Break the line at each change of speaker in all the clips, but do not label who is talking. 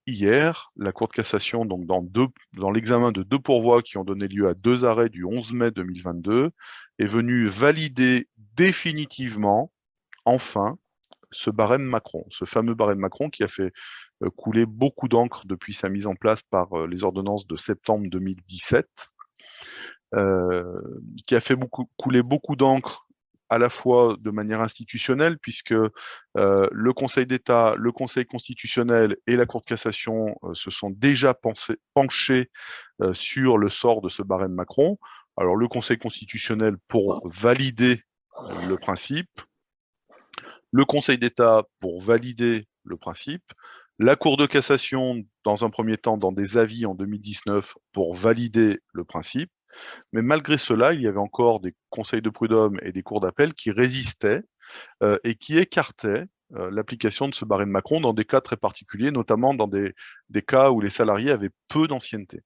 Hier, la Cour de cassation, donc dans l'examen de 2 pourvois qui ont donné lieu à 2 arrêts du 11 mai 2022, est venue valider définitivement, enfin, ce barème Macron, ce fameux barème Macron qui a fait couler beaucoup d'encre depuis sa mise en place par les ordonnances de septembre 2017, qui a fait couler beaucoup d'encre à la fois de manière institutionnelle, puisque le Conseil d'État, le Conseil constitutionnel et la Cour de cassation se sont déjà penchés sur le sort de ce barème Macron. Alors le Conseil constitutionnel pour valider le principe, le Conseil d'État pour valider le principe, la Cour de cassation, dans un premier temps, dans des avis en 2019, pour valider le principe. Mais malgré cela, il y avait encore des conseils de prud'homme et des cours d'appel qui résistaient et qui écartaient l'application de ce barème Macron dans des cas très particuliers, notamment dans des cas où les salariés avaient peu d'ancienneté.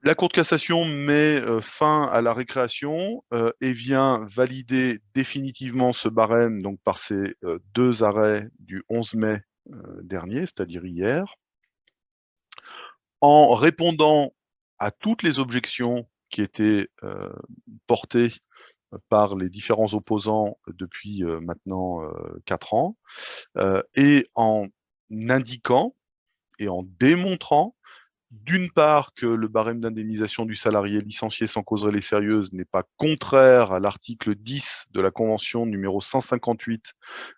La Cour de cassation met fin à la récréation et vient valider définitivement ce barème donc, par ces 2 arrêts du 11 mai dernier, c'est-à-dire hier, en répondant à toutes les objections qui étaient portées par les différents opposants depuis maintenant 4 ans, et en indiquant et en démontrant d'une part que le barème d'indemnisation du salarié licencié sans cause réelle et sérieuse n'est pas contraire à l'article 10 de la Convention numéro 158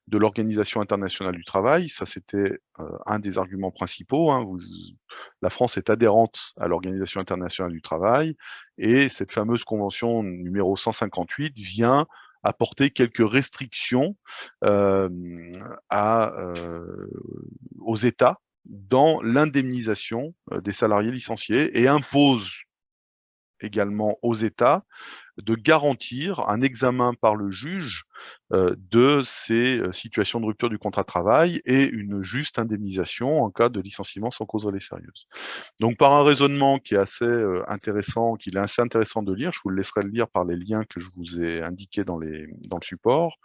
de l'Organisation internationale du travail. Ça, c'était un des arguments principaux. Hein. La France est adhérente à l'Organisation internationale du travail et cette fameuse Convention numéro 158 vient apporter quelques restrictions aux États dans l'indemnisation des salariés licenciés et impose également aux États de garantir un examen par le juge de ces situations de rupture du contrat de travail et une juste indemnisation en cas de licenciement sans cause réelle et sérieuse. Donc par un raisonnement qui est assez intéressant, qu'il est assez intéressant de lire, je vous le laisserai le lire par les liens que je vous ai indiqués dans le support,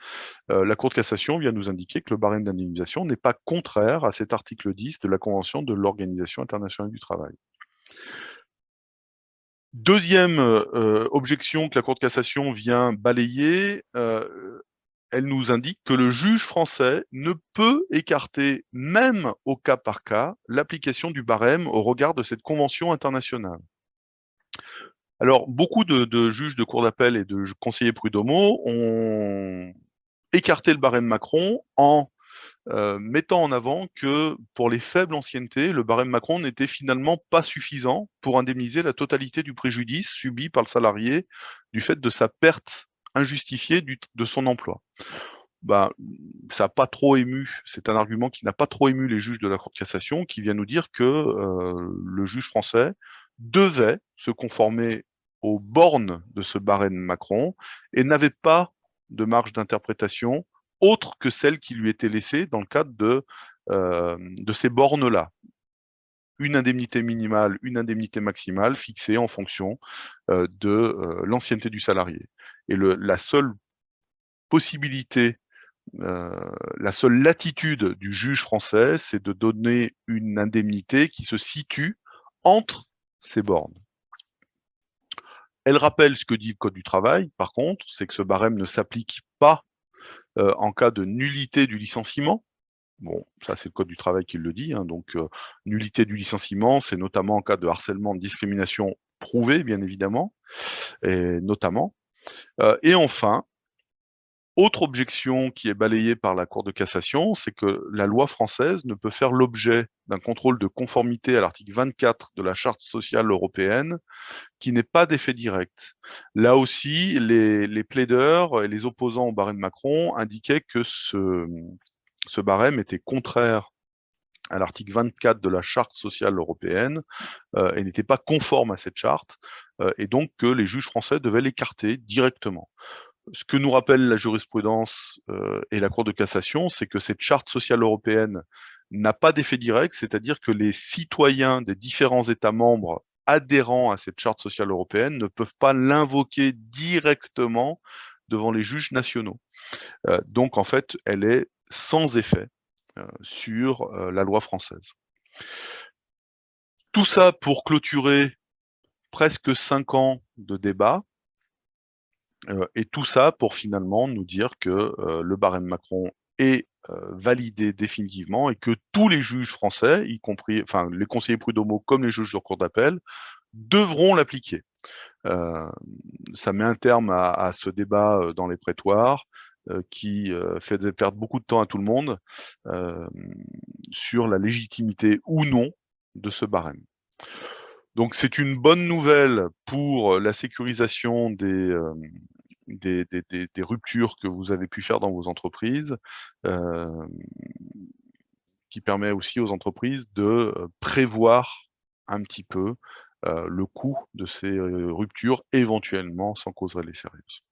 la Cour de cassation vient nous indiquer que le barème d'indemnisation n'est pas contraire à cet article 10 de la Convention de l'Organisation internationale du travail. Deuxième objection que la Cour de cassation vient balayer, elle nous indique que le juge français ne peut écarter, même au cas par cas, l'application du barème au regard de cette convention internationale. Alors, beaucoup de juges de cour d'appel et de conseillers prud'homaux ont écarté le barème Macron en mettant en avant que pour les faibles anciennetés, le barème Macron n'était finalement pas suffisant pour indemniser la totalité du préjudice subi par le salarié du fait de sa perte injustifiée de son emploi. Bah, ça n'a pas trop ému, c'est un argument qui n'a pas trop ému les juges de la Cour de cassation, qui vient nous dire que le juge français devait se conformer aux bornes de ce barème Macron et n'avait pas de marge d'interprétation autre que celle qui lui était laissée dans le cadre de ces bornes-là. Une indemnité minimale, une indemnité maximale fixée en fonction de l'ancienneté du salarié. Et la seule possibilité, la seule latitude du juge français, c'est de donner une indemnité qui se situe entre ces bornes. Elle rappelle ce que dit le Code du travail, par contre, c'est que ce barème ne s'applique pas en cas de nullité du licenciement. Bon, ça c'est le Code du travail qui le dit, hein, donc nullité du licenciement, c'est notamment en cas de harcèlement, de discrimination prouvée, bien évidemment, et notamment. Et enfin, autre objection qui est balayée par la Cour de cassation, c'est que la loi française ne peut faire l'objet d'un contrôle de conformité à l'article 24 de la Charte sociale européenne, qui n'est pas d'effet direct. Là aussi, les plaideurs et les opposants au barème Macron indiquaient que ce barème était contraire à l'article 24 de la Charte sociale européenne et n'était pas conforme à cette charte, et donc que les juges français devaient l'écarter directement. Ce que nous rappelle la jurisprudence et la Cour de cassation, c'est que cette charte sociale européenne n'a pas d'effet direct, c'est-à-dire que les citoyens des différents États membres adhérents à cette charte sociale européenne ne peuvent pas l'invoquer directement devant les juges nationaux. Donc en fait, elle est sans effet sur la loi française. Tout ça pour clôturer presque 5 ans de débat, et tout ça pour finalement nous dire que le barème Macron est validé définitivement et que tous les juges français, y compris enfin les conseillers prud'homaux comme les juges de cour d'appel, devront l'appliquer. Ça met un terme à ce débat dans les prétoires qui fait perdre beaucoup de temps à tout le monde sur la légitimité ou non de ce barème. Donc c'est une bonne nouvelle pour la sécurisation des ruptures que vous avez pu faire dans vos entreprises, qui permet aussi aux entreprises de prévoir un petit peu le coût de ces ruptures, éventuellement sans cause réelle et sérieuse.